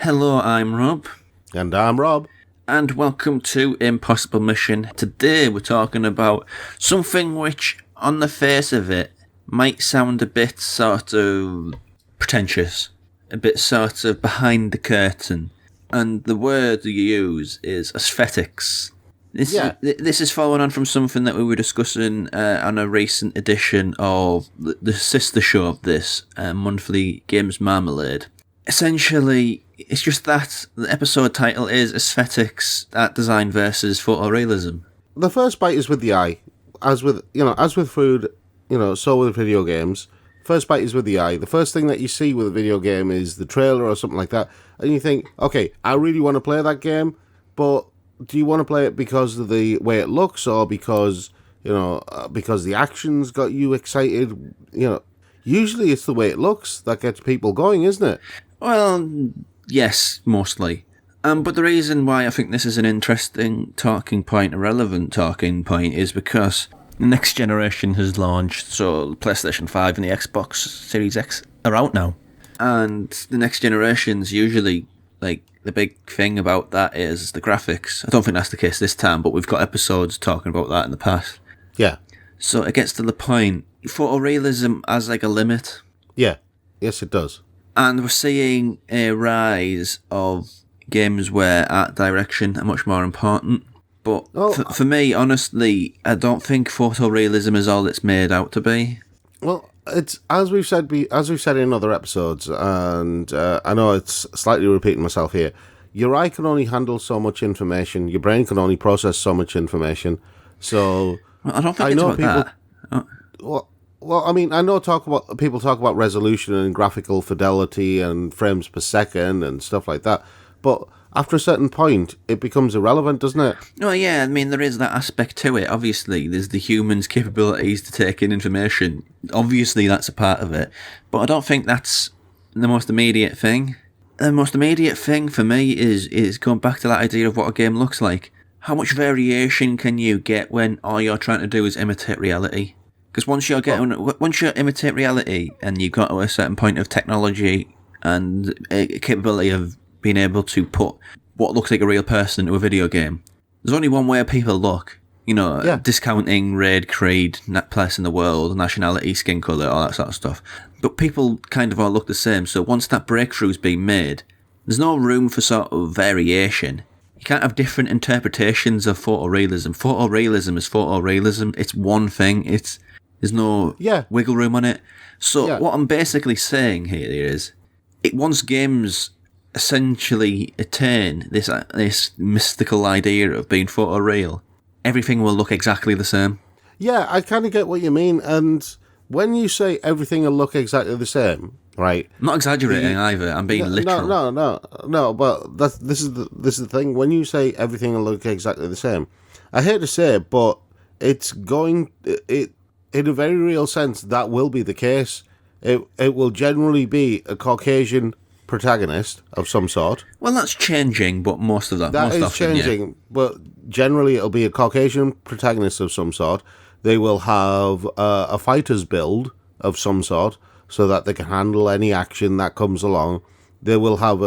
Hello, I'm Rob. And I'm Rob. And welcome to Impossible Mission. Today we're talking about something which, on the face of it, might sound a bit sort of pretentious, a bit sort of behind the curtain. And the word you use is aesthetics. This is following on from something that we were discussing on a recent edition of the sister show of this, Monthly Games Marmalade. Essentially, it's just that the episode title is Aesthetics, Art Design versus Photorealism. The first bite is with the eye. As with food, so with video games. First bite is with the eye. The first thing that you see with a video game is the trailer or something like that. And you think, okay, I really want to play that game, but do you want to play it because of the way it looks or because the action's got you excited? Usually it's the way it looks that gets people going, isn't it? Well, yes, mostly. But the reason why I think this is an interesting talking point, a relevant talking point, is because the next generation has launched, so the PlayStation 5 and the Xbox Series X are out now. And the next generation's usually, the big thing about that is the graphics. I don't think that's the case this time, but we've got episodes talking about that in the past. Yeah. So it gets to the point, photorealism has a limit. Yeah. Yes, it does. And we're seeing a rise of games where art direction are much more important. But for me, honestly, I don't think photorealism is all it's made out to be. Well, it's as we've said in other episodes, and I know it's slightly repeating myself here. Your eye can only handle so much information. Your brain can only process so much information. So I don't think it's about that. Well, I mean, I know people talk about resolution and graphical fidelity and frames per second and stuff like that, but after a certain point, it becomes irrelevant, doesn't it? Oh, yeah, I mean, there is that aspect to it. Obviously, there's the human's capabilities to take in information. Obviously, that's a part of it, but I don't think that's the most immediate thing. The most immediate thing for me is going back to that idea of what a game looks like. How much variation can you get when all you're trying to do is imitate reality? Because once you imitate reality and you've got to a certain point of technology and a capability of being able to put what looks like a real person into a video game, there's only one way people look. Discounting raid, creed, place in the world, nationality, skin colour, all that sort of stuff. But people kind of all look the same, so once that breakthrough's been made, there's no room for sort of variation. You can't have different interpretations of photorealism. Photorealism is photorealism. It's one thing. There's no wiggle room on it. So what I'm basically saying here is, once games essentially attain this mystical idea of being photoreal, everything will look exactly the same. Yeah, I kind of get what you mean. And when you say everything will look exactly the same, right? I'm not exaggerating either. I'm being literal. No. But this is the thing. When you say everything will look exactly the same, I hate to say it, but it's going it. In a very real sense, that will be the case. It will generally be a Caucasian protagonist of some sort. Well, that's changing, but most of that is changing. But generally, it'll be a Caucasian protagonist of some sort. They will have a fighter's build of some sort, so that they can handle any action that comes along. They will have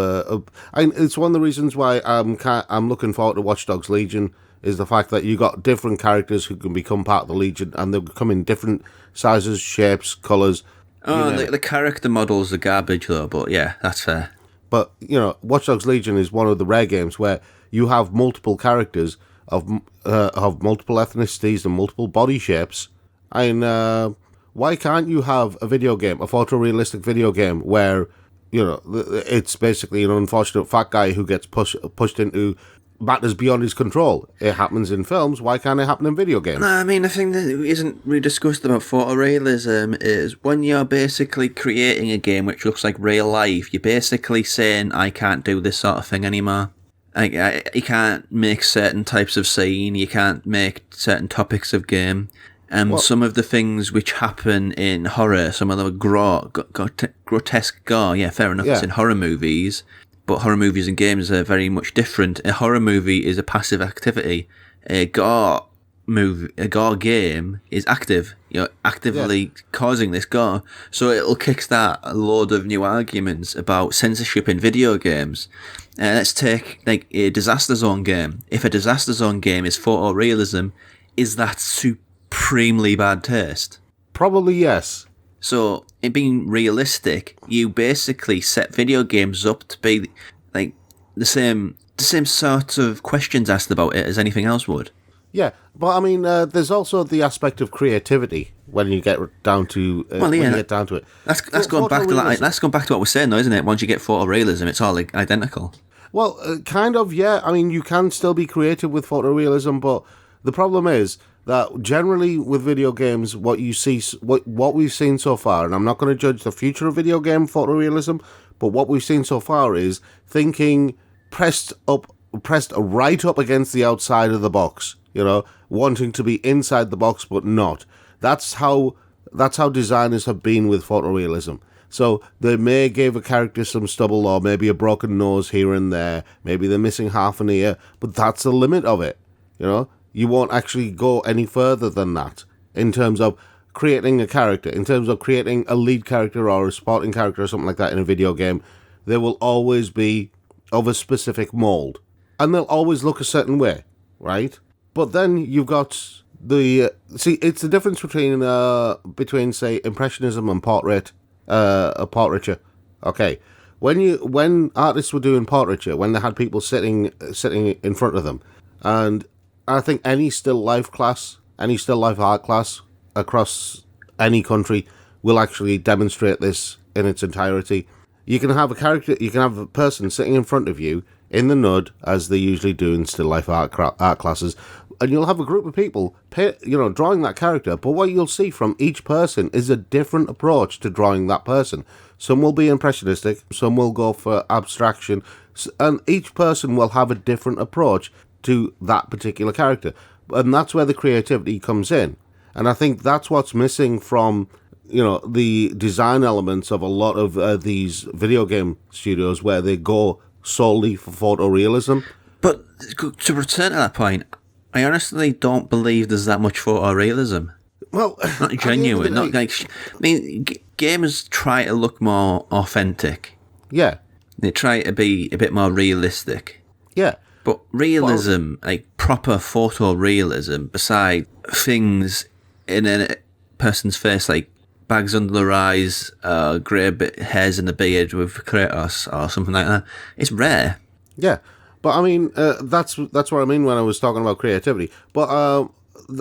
it's one of the reasons why I'm looking forward to Watch Dogs Legion. Is the fact that you got different characters who can become part of the Legion, and they'll come in different sizes, shapes, colours. The character models are garbage, though, but yeah, that's fair. But, Watch Dogs Legion is one of the rare games where you have multiple characters of multiple ethnicities and multiple body shapes. And why can't you have a video game, a photorealistic video game, where, it's basically an unfortunate fat guy who gets pushed into matters beyond his control. It happens in films. Why can't it happen in video games? No, I mean, the thing that isn't really discussed about photorealism is when you're basically creating a game which looks like real life, you're basically saying, I can't do this sort of thing anymore. You can't make certain types of scene, you can't make certain topics of game. And some of the things which happen in horror, some of the grotesque gore, fair enough, it's in horror movies. But horror movies and games are very much different. A horror movie is a passive activity. Gore gore game is active. You're actively causing this gore, so it'll kickstart a load of new arguments about censorship in video games. Let's take like a disaster zone game. If a disaster zone game is photorealism, is that supremely bad taste? Probably yes. So, it being realistic, you basically set video games up to be like the same sort of questions asked about it as anything else would. Yeah, but I mean, there's also the aspect of creativity when you get down to when you get down to it. That's going back to that. That's going back to what we're saying, though, isn't it? Once you get photorealism, it's all like, identical. Well, kind of, yeah. I mean, you can still be creative with photorealism, but the problem is that generally with video games, what you see, what we've seen so far, and I'm not going to judge the future of video game photorealism, but what we've seen so far is thinking pressed right up against the outside of the box. You know, wanting to be inside the box but not. That's how designers have been with photorealism. So they may give a character some stubble or maybe a broken nose here and there. Maybe they're missing half an ear, but that's the limit of it. You know, you won't actually go any further than that in terms of creating a character, in terms of creating a lead character or a supporting character or something like that in a video game. They will always be of a specific mold, and they'll always look a certain way, right? But then you've got it's the difference between say impressionism and portraiture. Okay, when artists were doing portraiture, when they had people sitting in front of them, and I think any still life art class across any country will actually demonstrate this in its entirety. You can have a person sitting in front of you in the NUD, as they usually do in still life art classes, and you'll have a group of people, drawing that character, but what you'll see from each person is a different approach to drawing that person. Some will be impressionistic, some will go for abstraction, and each person will have a different approach to that particular character. And that's where the creativity comes in. And I think that's what's missing from the design elements of a lot of these video game studios, where they go solely for photorealism. But to return to that point, I honestly don't believe there's that much photorealism. Well, not genuine. Not like, I mean, gamers try to look more authentic. Yeah, they try to be a bit more realistic. Yeah, but realism, like proper photorealism, beside things in a person's face, like bags under their eyes, grey hairs in the beard with Kratos or something like that, it's rare. Yeah, but I mean, that's what I mean when I was talking about creativity. But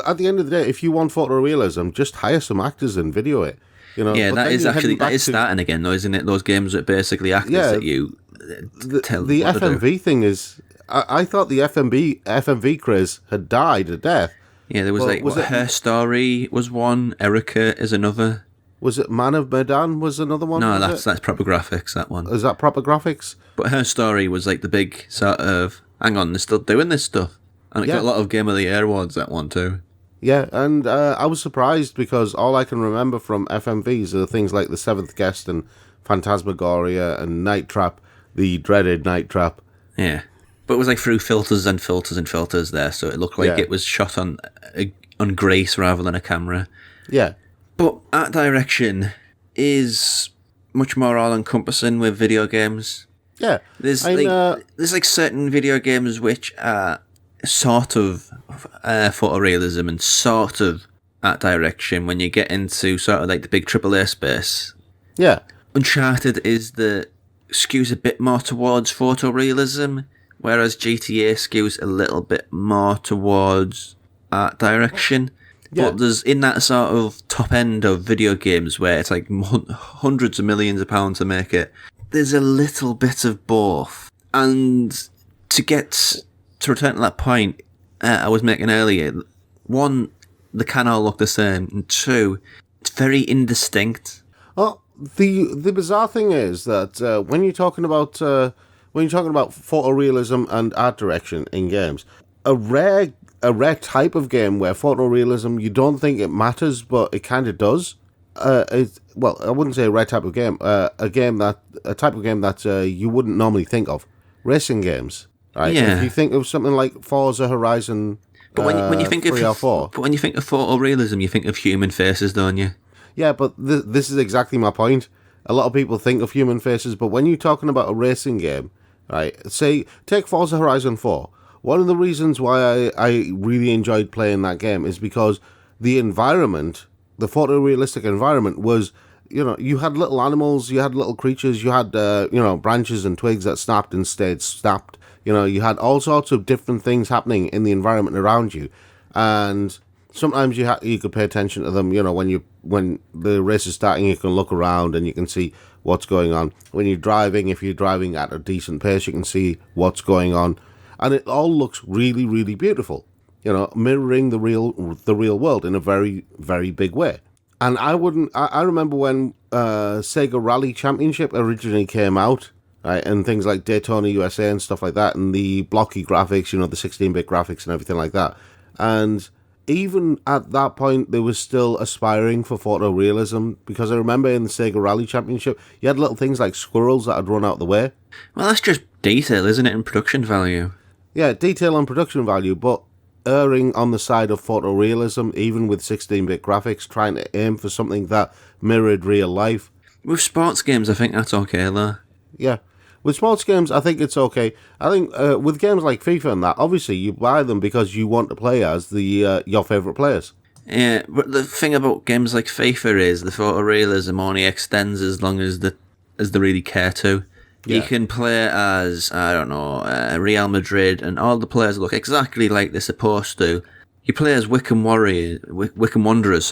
at the end of the day, if you want photorealism, just hire some actors and video it. Yeah, that is starting again, though, isn't it? Those games are basically actors that you tell. The FMV thing is, I thought the FMV craze had died a death. Yeah, there was Her Story was one, Erica is another. Was it Man of Medan was another one? No, that's proper graphics, that one. Is that proper graphics? But Her Story was like the big sort of, hang on, they're still doing this stuff. And it got a lot of Game of the Year awards, that one too. Yeah, and I was surprised because all I can remember from FMVs are things like The Seventh Guest and Phantasmagoria and Night Trap, the dreaded Night Trap. Yeah, but it was like through filters and filters and filters there, so it looked like it was shot on grace rather than a camera. Yeah. But art direction is much more all-encompassing with video games. Yeah. There's like certain video games which are sort of photorealism and sort of art direction when you get into sort of like the big AAA space. Yeah. Uncharted skews a bit more towards photorealism, whereas GTA skews a little bit more towards art direction. Yeah. But there's in that sort of top end of video games where it's like hundreds of millions of pounds to make it, there's a little bit of both. And to return to that point I was making earlier, one, they can all look the same, and two, it's very indistinct. Oh, the bizarre thing is that when you're talking about photorealism and art direction in games, a rare type of game where photorealism, you don't think it matters, but it kind of does. I wouldn't say a rare type of game. A type of game that you wouldn't normally think of. Racing games. Right? Yeah. If you think of something like Forza Horizon, But when you think 3 or 4. but when you think of photorealism, you think of human faces, don't you? Yeah, but this is exactly my point. A lot of people think of human faces, but when you're talking about a racing game, right? Say, take Forza Horizon 4. One of the reasons why I really enjoyed playing that game is because the environment, the photorealistic environment was, you had little animals, you had little creatures, you had, branches and twigs that snapped and stayed snapped. You had all sorts of different things happening in the environment around you. And sometimes you could pay attention to them, when the race is starting, you can look around and you can see what's going on. When you're driving, if you're driving at a decent pace, you can see what's going on. And it all looks really, really beautiful, mirroring the real world in a very, very big way. And I remember when Sega Rally Championship originally came out, right, and things like Daytona USA and stuff like that, and the blocky graphics, the 16-bit graphics and everything like that. And even at that point, they were still aspiring for photorealism, because I remember in the Sega Rally Championship, you had little things like squirrels that had run out of the way. Well, that's just detail, isn't it, in production value? Yeah, detail and production value, but erring on the side of photorealism, even with 16-bit graphics, trying to aim for something that mirrored real life. With sports games, I think that's okay, though. Yeah. With sports games, I think it's okay. I think with games like FIFA and that, obviously you buy them because you want to play as your favourite players. Yeah, but the thing about games like FIFA is the photorealism only extends as long as they really care to. Yeah. You can play as, I don't know, Real Madrid, and all the players look exactly like they're supposed to. You play as Wycombe Wanderers.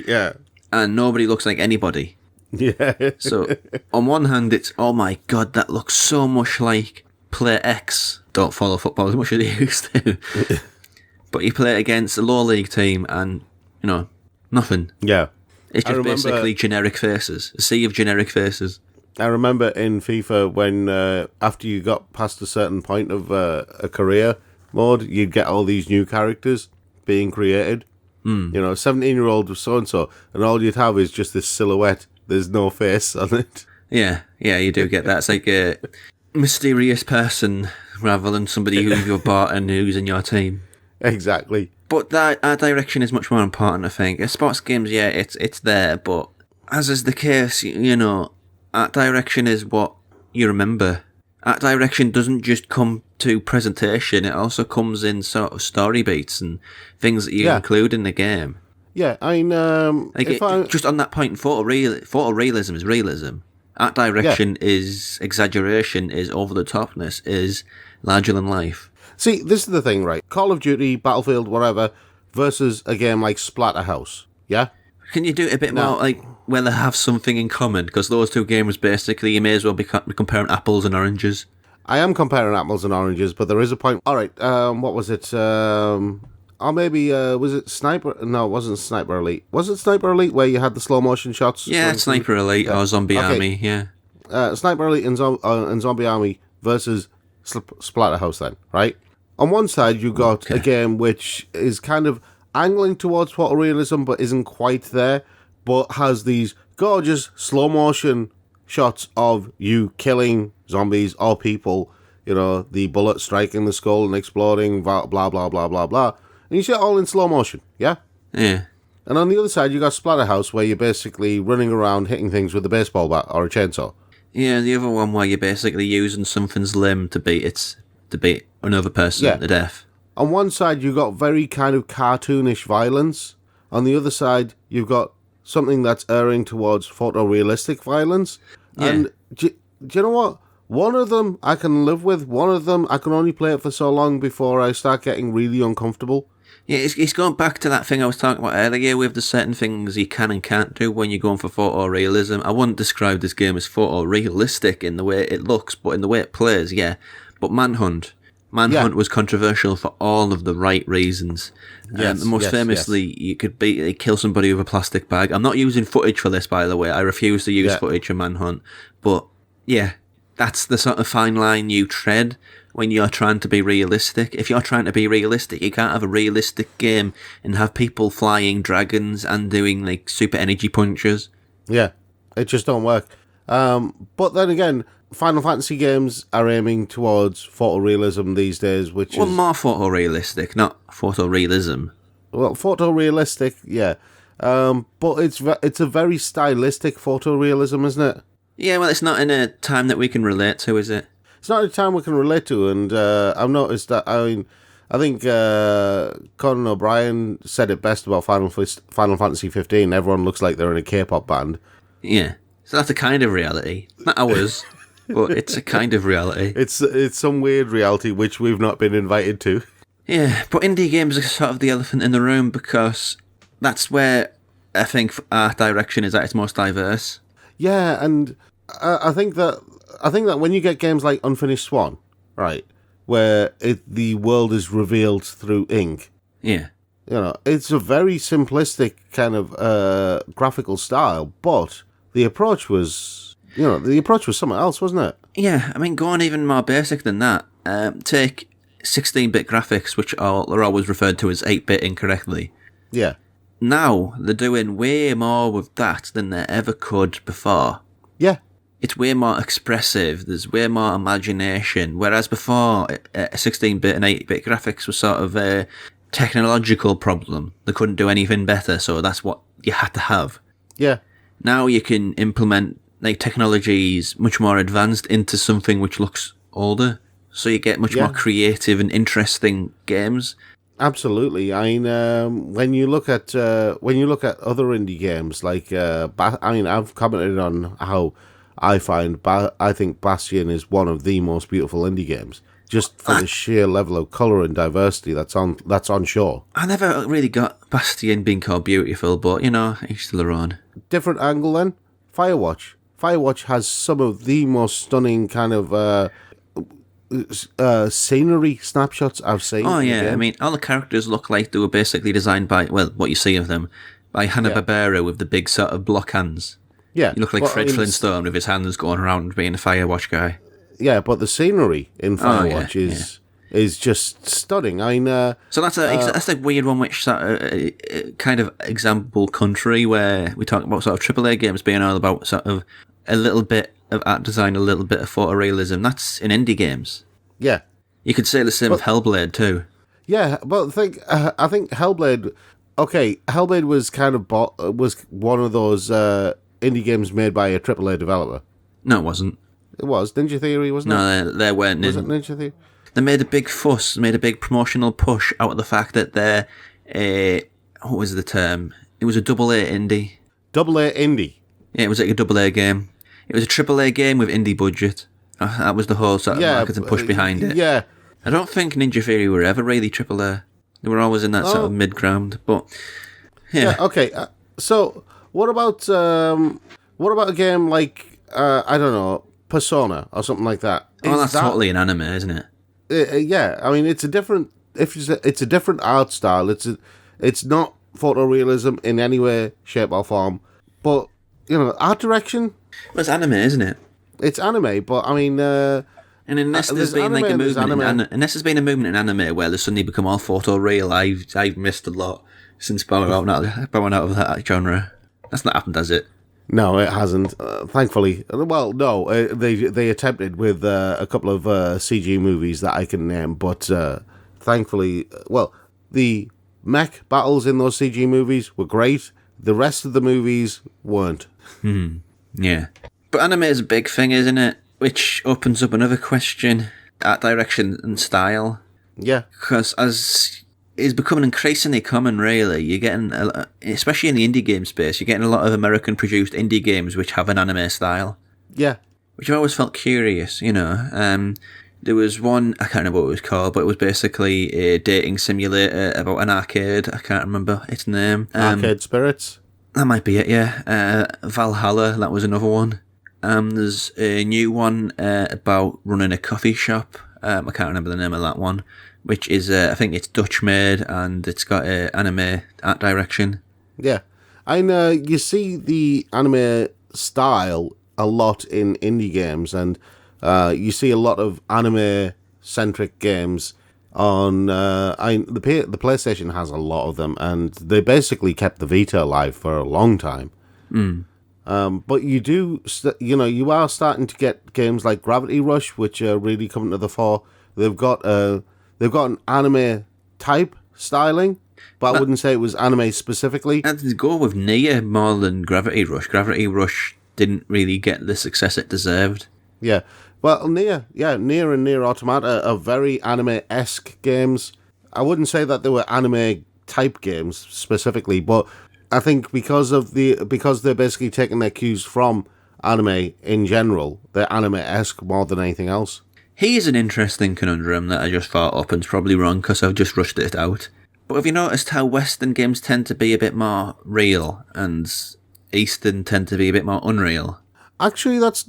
Yeah. And nobody looks like anybody. Yeah. So, on one hand, it's, oh my god, that looks so much like Player X. Don't follow football as much as they used to. But you play it against a low league team and, nothing. Yeah. It's just basically generic faces. A sea of generic faces. I remember in FIFA when, after you got past a certain point of a career mode, you'd get all these new characters being created. 17-year-old was so-and-so, and all you'd have is just this silhouette. There's no face on it. Yeah, you do get that. It's like a mysterious person rather than somebody who you've bought and who's in your team. Exactly. But that art direction is much more important, I think. Sports games, yeah, it's there, but as is the case, art direction is what you remember. Art direction doesn't just come to presentation, it also comes in sort of story beats and things that you include in the game. Yeah, I mean, just on that point, photorealism is realism. Art direction is exaggeration, is over-the-topness, is larger than life. See, this is the thing, right? Call of Duty, Battlefield, whatever, versus a game like Splatterhouse, yeah? Can you do it a bit more, like, where they have something in common? Because those two games, basically, you may as well be comparing apples and oranges. I am comparing apples and oranges, but there is a point. All right, what was it? Or maybe, was it Sniper? No, it wasn't Sniper Elite. Was it Sniper Elite where you had the slow motion shots? Yeah, Sniper Elite or Zombie Army, yeah. Sniper Elite and Zombie Army versus Splatterhouse then, right? On one side, you got a game which is kind of angling towards photorealism but isn't quite there, but has these gorgeous slow motion shots of you killing zombies or people, the bullet striking the skull and exploding, blah, blah, blah, blah, blah, blah. And you see it all in slow motion, yeah? Yeah. And on the other side, you got Splatterhouse, where you're basically running around hitting things with a baseball bat or a chainsaw. Yeah, the other one where you're basically using something's limb to beat another person to death. On one side, you've got very kind of cartoonish violence. On the other side, you've got something that's erring towards photorealistic violence. Yeah. And do you know what? One of them I can live with. One of them I can only play it for so long before I start getting really uncomfortable. Yeah, it's going back to that thing I was talking about earlier with the certain things you can and can't do when you're going for photorealism. I wouldn't describe this game as photorealistic in the way it looks, but in the way it plays, yeah. But Manhunt was controversial for all of the right reasons. Most famously, you could kill somebody with a plastic bag. I'm not using footage for this, by the way. I refuse to use footage for Manhunt. But, yeah, that's the sort of fine line you tread when you're trying to be realistic. If you're trying to be realistic, you can't have a realistic game and have people flying dragons and doing, like, super energy punches. Yeah, it just don't work. But then again, Final Fantasy games are aiming towards photorealism these days, which Well, is more photorealistic, not photorealism. well, photorealistic, yeah. But it's a very stylistic photorealism, isn't it? Yeah, well, it's not in a time that we can relate to, is it? It's not a time we can relate to, and I've noticed that. I mean, I think Conan O'Brien said it best about Final Fantasy 15. Everyone looks like they're in a K-pop band. Yeah. So that's a kind of reality. Not ours, but it's a kind of reality. It's some weird reality which we've not been invited to. Yeah, but indie games are sort of the elephant in the room because that's where I think art direction is at its most diverse. Yeah, and I think that when you get games like Unfinished Swan, right, where the world is revealed through ink, Yeah. it's a very simplistic kind of graphical style, but the approach was something else, wasn't it? Yeah, I mean, go on even more basic than that. Take 16-bit graphics, which are always referred to as 8-bit incorrectly. Yeah. Now, they're doing way more with that than they ever could before. Yeah. It's way more expressive, there's way more imagination, whereas before, 16-bit and 8-bit graphics was sort of a technological problem. They couldn't do anything better, so that's what you had to have. Yeah. Now you can implement technologies much more advanced into something which looks older, so you get much more creative and interesting games. Absolutely. I mean, when you look at other indie games, like I've commented on how I think Bastion is one of the most beautiful indie games, just for the sheer level of color and diversity that's on show. I never really got Bastion being called beautiful, but each to their own. Different angle then. Firewatch. Firewatch has some of the most stunning kind of scenery snapshots I've seen. Oh yeah, I mean, all the characters look like they were basically designed by, well, what you see of them, by Hanna-Barbera with the big sort of block hands. Yeah. You look like Fred Flintstone with his hands going around being a Firewatch guy. Yeah, but the scenery in Firewatch is just stunning. I mean, so that's a weird one, which sort of kind of example country where we talk about sort of AAA games being all about sort of a little bit of art design, a little bit of photorealism. That's in indie games. Yeah, you could say the same with Hellblade too. Yeah, but I think Hellblade. Okay, Hellblade was kind of was one of those indie games made by a AAA developer. No, it wasn't. It was Ninja Theory, wasn't it? No, they weren't. Was it Ninja Theory? They made a big fuss, made a big promotional push out of the fact that they're what was the term? It was a AA indie. AA indie? Yeah, it was like a AA game. It was a AAA game with indie budget. That was the whole sort of marketing push behind it. Yeah. I don't think Ninja Theory were ever really AAA. They were always in that sort of mid-ground, but yeah. Okay, so what about a game like I don't know, Persona or something like that? That's totally an anime, isn't it? Yeah, I mean it's a different art style. It's not photorealism in any way, shape or form, but art direction. Well, it's anime, isn't it? It's anime, but I mean, and unless there's been like a movement, unless there's been a movement in anime where they suddenly become all photoreal, I've missed a lot since bowing out of that genre. That's not happened, has it? No, it hasn't. Thankfully, well, no, they attempted with a couple of CG movies that I can name, but thankfully, well, the mech battles in those CG movies were great. The rest of the movies weren't. Yeah. But anime is a big thing, isn't it? Which opens up another question: art direction and style. Yeah. Because as is becoming increasingly common, really, you're getting, especially in the indie game space, you're getting a lot of American-produced indie games which have an anime style. Yeah. Which I always felt curious, There was one, I can't remember what it was called, but it was basically a dating simulator about an arcade. I can't remember its name. Arcade Spirits? That might be it, yeah. Valhalla, that was another one. There's a new one about running a coffee shop. I can't remember the name of that one, which is, I think it's Dutch made, and it's got anime art direction. Yeah. And you see the anime style a lot in indie games, and you see a lot of anime-centric games on the PlayStation has a lot of them, and they basically kept the Vita alive for a long time. But you do, you are starting to get games like Gravity Rush, which are really coming to the fore. They've got an anime type styling, but I wouldn't say it was anime specifically. And to go with Nier more than Gravity Rush. Gravity Rush didn't really get the success it deserved. Yeah. Well, Nier and Nier Automata are very anime-esque games. I wouldn't say that they were anime-type games specifically, but I think because they're basically taking their cues from anime in general, they're anime-esque more than anything else. Here's an interesting conundrum that I just thought up, and it's probably wrong because I've just rushed it out. But have you noticed how Western games tend to be a bit more real, and Eastern tend to be a bit more unreal? Actually, that's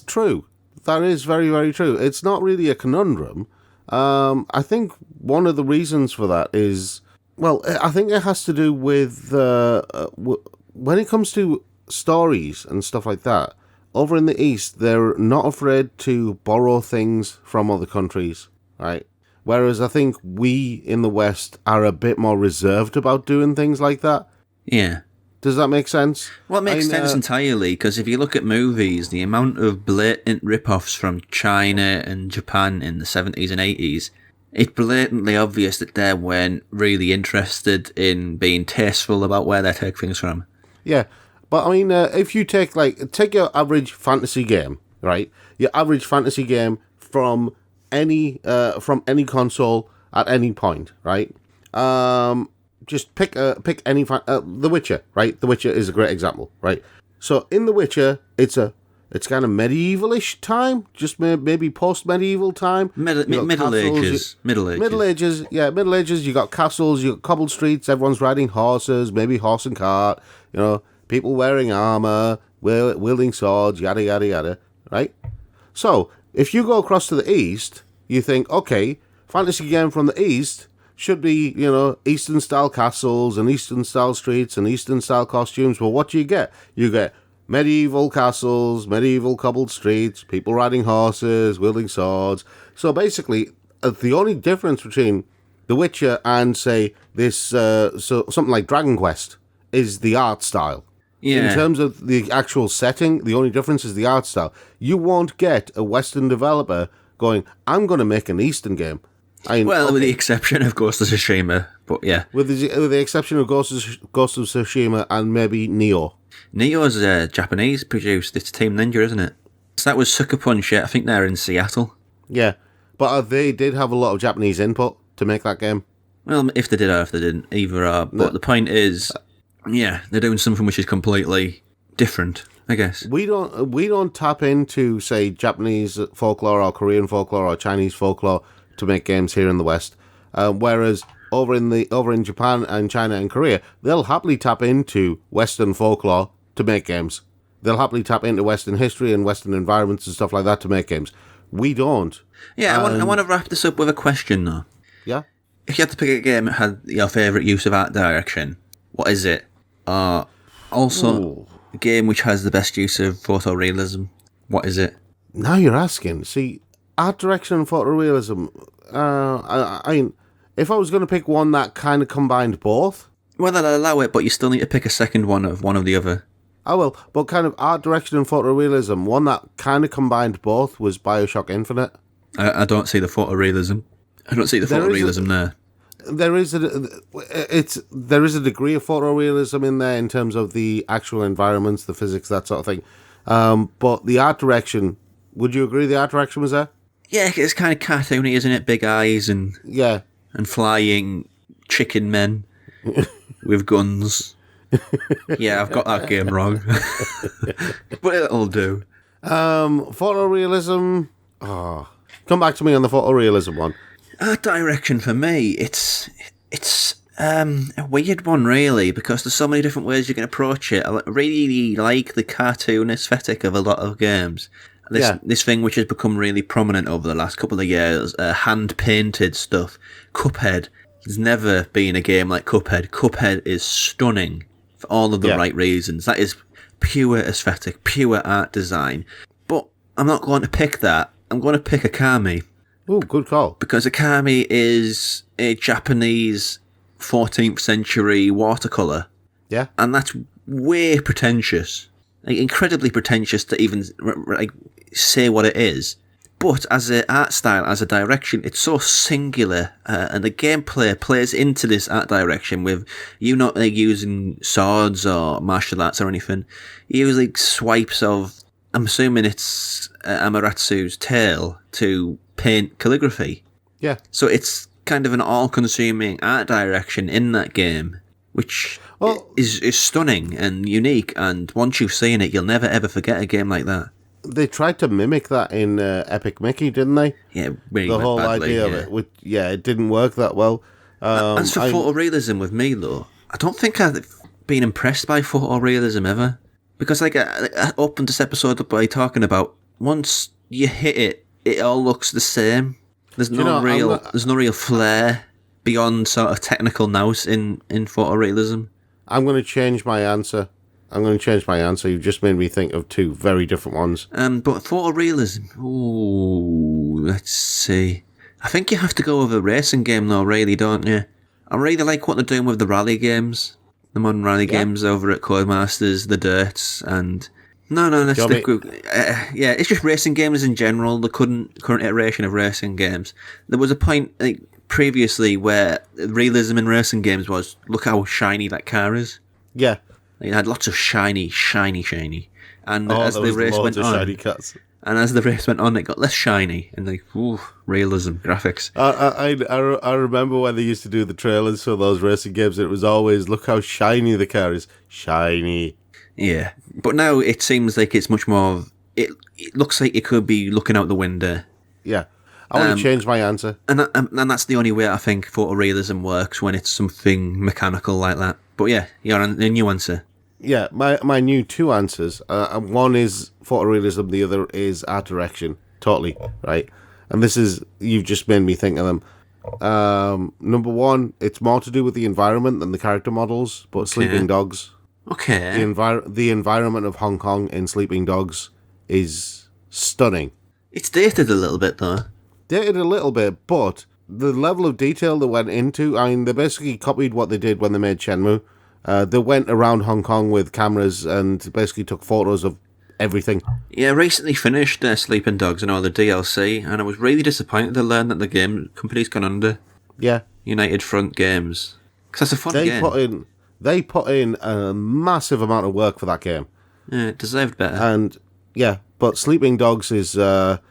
true. That is very, very true. It's not really a conundrum. I think one of the reasons for that is, well, I think it has to do with when it comes to stories and stuff like that. Over in the East, they're not afraid to borrow things from other countries, right? Whereas I think we in the West are a bit more reserved about doing things like that. Yeah. Does that make sense? Well, it makes sense entirely, because if you look at movies, the amount of blatant rip-offs from China and Japan in the 70s and 80s, it's blatantly obvious that they weren't really interested in being tasteful about where they take things from. Yeah, but I mean, if you take your average fantasy game, right? Your average fantasy game from any console at any point, right? Just pick any The Witcher, right? The Witcher is a great example, right? So in The Witcher, it's kind of medievalish time, just maybe post-medieval time. Middle Ages. Yeah, Middle Ages. You got castles, you got cobbled streets. Everyone's riding horses, maybe horse and cart. People wearing armor, wielding swords, yada yada yada. Right. So if you go across to the east, you think, okay, fantasy game from the east should be, Eastern-style castles and Eastern-style streets and Eastern-style costumes. Well, what do? You get medieval castles, medieval cobbled streets, people riding horses, wielding swords. So basically, the only difference between The Witcher and, say, this something like Dragon Quest is the art style. Yeah. In terms of the actual setting, the only difference is the art style. You won't get a Western developer going, I'm going to make an Eastern game. With the exception of Ghost of Tsushima, but yeah. With the exception of Ghost of Tsushima and maybe Nioh. Nioh's Japanese produced. It's Team Ninja, isn't it? So that was Sucker Punch, yeah. I think they're in Seattle. Yeah, but they did have a lot of Japanese input to make that game. Well, if they did or if they didn't, either are. But the point is, yeah, they're doing something which is completely different, I guess. We don't tap into, say, Japanese folklore or Korean folklore or Chinese folklore to make games here in the West, whereas over in Japan and China and Korea, they'll happily tap into Western folklore to make games. They'll happily tap into Western history and Western environments and stuff like that to make games. We don't. Yeah, I want to wrap this up with a question though. Yeah. If you had to pick a game that had your favourite use of art direction, what is it? Also, a game which has the best use of photorealism, what is it? Now you're asking. See, art direction and photorealism, if I was going to pick one that kind of combined both... Well, I'll allow it, but you still need to pick a second one of the other. I will, but kind of art direction and photorealism, one that kind of combined both was Bioshock Infinite. I don't see the photorealism. I don't see the photorealism there. There is a degree of photorealism in there in terms of the actual environments, the physics, that sort of thing. But the art direction, would you agree the art direction was there? Yeah, it's kind of cartoony, isn't it? Big eyes and flying chicken men with guns. Yeah, I've got that game wrong. But it'll do. Photorealism. Oh, come back to me on the photorealism one. Art direction for me, it's a weird one really, because there's so many different ways you can approach it. I really like the cartoon aesthetic of a lot of games. This thing which has become really prominent over the last couple of years, hand-painted stuff. Cuphead. There's never been a game like Cuphead. Cuphead is stunning for all of the right reasons. That is pure aesthetic, pure art design. But I'm not going to pick that. I'm going to pick Okami. Oh, good call. Because Okami is a Japanese 14th century watercolour. Yeah. And that's way pretentious, like incredibly pretentious to even like say what it is. But as an art style, as a direction, it's so singular, and the gameplay plays into this art direction with you not like using swords or martial arts or anything. You use like swipes of, I'm assuming it's Amaratsu's tail to paint calligraphy. Yeah. So it's kind of an all-consuming art direction in that game, which is stunning and unique. And once you've seen it, you'll never ever forget a game like that. They tried to mimic that in Epic Mickey, didn't they? Yeah, really the whole badly, idea of it. Which, it didn't work that well. As for photorealism with me, though, I don't think I've been impressed by photorealism ever. Because like I opened this episode up by talking about, once you hit it, it all looks the same. There's no real flair beyond sort of technical nous in photorealism. I'm going to change my answer. You've just made me think of two very different ones. But photorealism, let's see. I think you have to go with a racing game though, really, don't you? I really like what they're doing with the rally games. The modern rally games over at Codemasters, the Dirts, and... No, let's stick with... it's just racing games in general, the current iteration of racing games. There was a point like previously where realism in racing games was, look how shiny that car is. Yeah. It had lots of shiny. And as the race went on... shiny cats. And as the race went on, it got less shiny. And like, realism, graphics. I remember when they used to do the trailers for those racing games, it was always, look how shiny the car is. Shiny. Yeah. But now it seems like it's much more... It looks like it could be looking out the window. Yeah. I want to change my answer. And that's the only way I think photorealism works, when it's something mechanical like that. But yeah, your new answer. Yeah, my new two answers. One is photorealism, the other is art direction. Totally, right? And this is, you've just made me think of them. Number one, it's more to do with the environment than the character models, but Sleeping Dogs. Okay. The environment of Hong Kong in Sleeping Dogs is stunning. It's dated a little bit, though. Dated a little bit, but the level of detail they went into, I mean, they basically copied what they did when they made Shenmue. They went around Hong Kong with cameras and basically took photos of everything. Yeah, I recently finished Sleeping Dogs and all the DLC, and I was really disappointed to learn that the game company's gone under. Yeah. United Front Games. Because that's a fun game. They put in a massive amount of work for that game. Yeah, it deserved better. And, yeah, but Sleeping Dogs is... the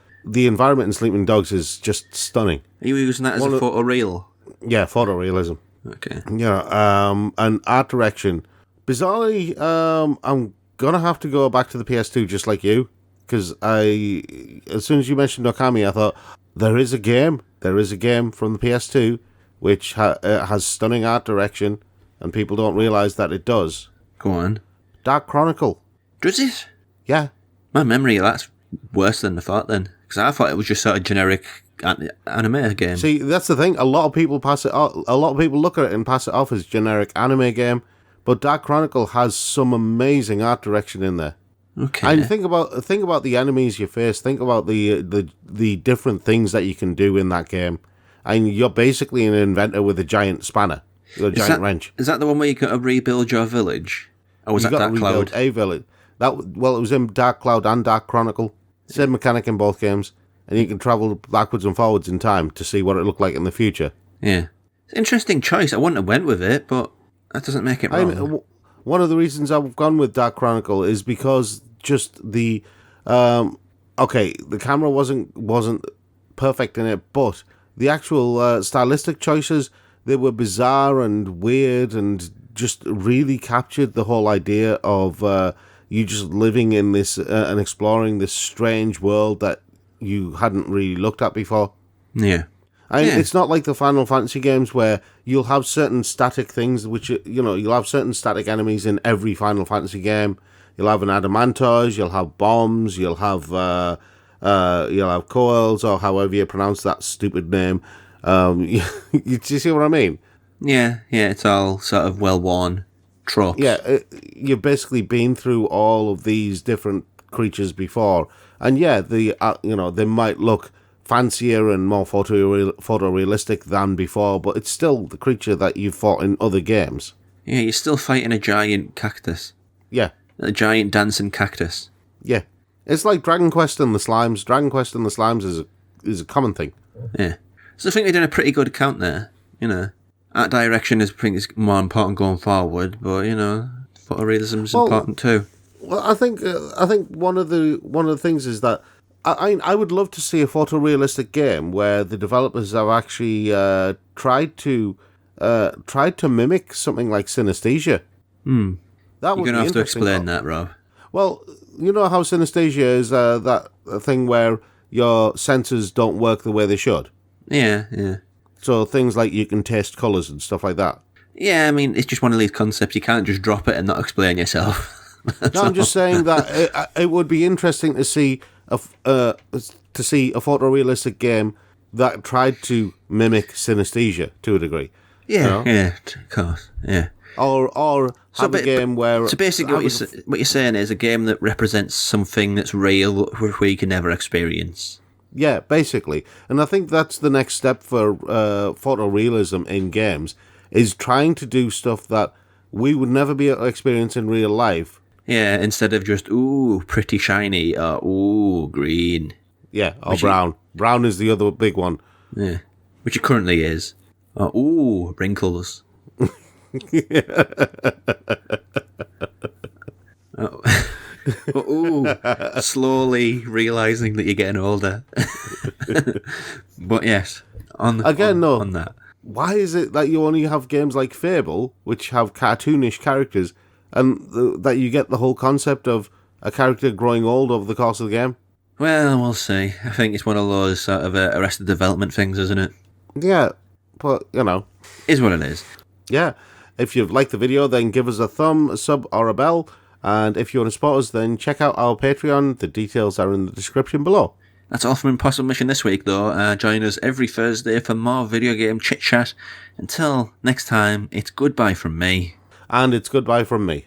environment in Sleeping Dogs is just stunning. Are you using that as a photoreal? Yeah, photorealism. Okay. Yeah, and art direction. Bizarrely, I'm gonna have to go back to the PS2 just like you, because as soon as you mentioned Okami, I thought, there is a game from the PS2 which has stunning art direction, and people don't realise that it does. Go on. Dark Chronicle. Does it? Yeah. My memory of that's worse than I thought then, because I thought it was just sort of generic anime game. See, that's the thing. A lot of people look at it and pass it off as generic anime game, but Dark Chronicle has some amazing art direction in there. Okay. And think about the enemies you face. Think about the different things that you can do in that game. And you're basically an inventor with a giant spanner, with a giant wrench. Is that the one where you got to rebuild your village? Or was that Dark Cloud? A village. It was in Dark Cloud and Dark Chronicle. Same mechanic in both games. And you can travel backwards and forwards in time to see what it looked like in the future. Yeah. Interesting choice. I wouldn't have went with it, but that doesn't make it wrong. One of the reasons I've gone with Dark Chronicle is because just the... the camera wasn't perfect in it, but the actual stylistic choices, they were bizarre and weird and just really captured the whole idea of you just living in this and exploring this strange world that you hadn't really looked at before. Yeah. It's not like the Final Fantasy games where you'll have certain static things, which, you'll have certain static enemies in every Final Fantasy game. You'll have an Adamantoise, you'll have bombs, you'll have coils, or however you pronounce that stupid name. You see what I mean? Yeah, it's all sort of well-worn tropes. Yeah, you've basically been through all of these different creatures before. And yeah, they might look fancier and more photorealistic than before, but it's still the creature that you've fought in other games. Yeah, you're still fighting a giant cactus. Yeah. A giant dancing cactus. Yeah. It's like Dragon Quest and the Slimes. Dragon Quest and the Slimes is a common thing. Yeah. So I think they're doing a pretty good account there. Art direction is, I think, is more important going forward, but photorealism is important too. Well, I think one of the things is that I would love to see a photorealistic game where the developers have actually tried to mimic something like synesthesia. That would You're gonna be have to interesting. explain that, Rob. Well, you know how synesthesia is that thing where your senses don't work the way they should. Yeah. So things like you can taste colours and stuff like that. Yeah, I mean, it's just one of these concepts. You can't just drop it and not explain yourself. No, I'm just saying that it would be interesting to see a photorealistic game that tried to mimic synesthesia to a degree. Yeah, of course, yeah. Or have a game where... So basically what you're saying is a game that represents something that's real, which we can never experience. Yeah, basically. And I think that's the next step for photorealism in games, is trying to do stuff that we would never be able to experience in real life. Yeah, instead of just, ooh, pretty shiny, or ooh, green. Yeah, or brown. Brown is the other big one. Yeah, which it currently is. Or ooh, wrinkles. Ooh, slowly realising that you're getting older. But yes, on that. Why is it that you only have games like Fable, which have cartoonish characters, and that you get the whole concept of a character growing old over the course of the game? Well, we'll see. I think it's one of those sort of Arrested Development things, isn't it? Yeah, but, Is what it is. Yeah. If you've liked the video, then give us a thumb, a sub, or a bell. And if you want to support us, then check out our Patreon. The details are in the description below. That's all from Impossible Mission this week, though. Join us every Thursday for more video game chit-chat. Until next time, it's goodbye from me. And it's goodbye from me.